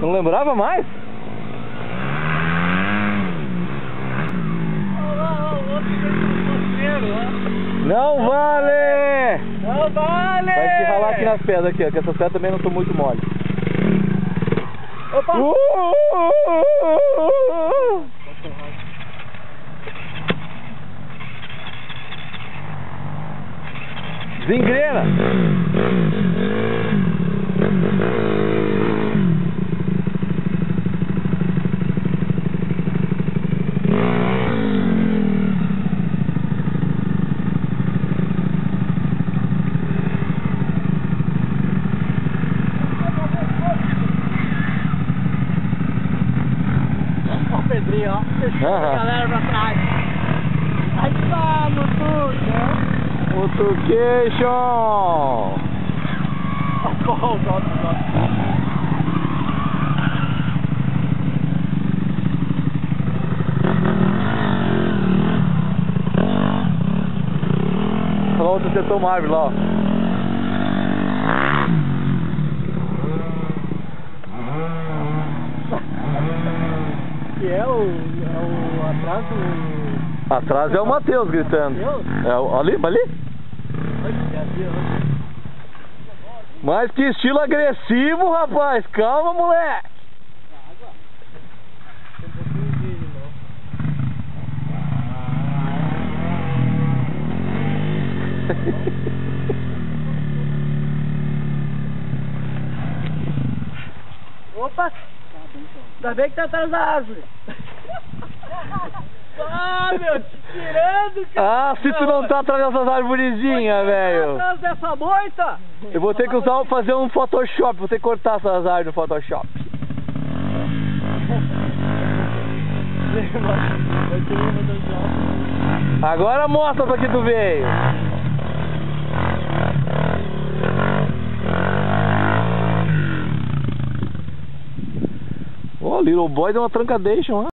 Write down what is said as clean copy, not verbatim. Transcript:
Não lembrava mais? Não vale! Não vale! Vai se ralar aqui nas pedras aqui, ó, que essas pedras também não estão muito mole. Opa! Desengrena! Ó o Pedrinho, ó. Deixou a galera pra trás. Aí tá, Mutuca. Mutucation! Olha lá outro setor Marvel lá, ó. Que é o atrás do... Atrás é o Matheus gritando. Matheus? É o, ali, ali. Mas que estilo agressivo, rapaz. Calma, moleque. Opa! Ainda bem que tá atrás da árvore. Ah, meu, te tirando, cara. Ah, se tu não tá atrás dessas arvorezinhas, velho. Atrás dessa moita. Eu vou ter que fazer um Photoshop. Vou ter que cortar essas árvores no Photoshop. Agora mostra pra que tu veio. Ó, Little Boy deu uma trancadation lá.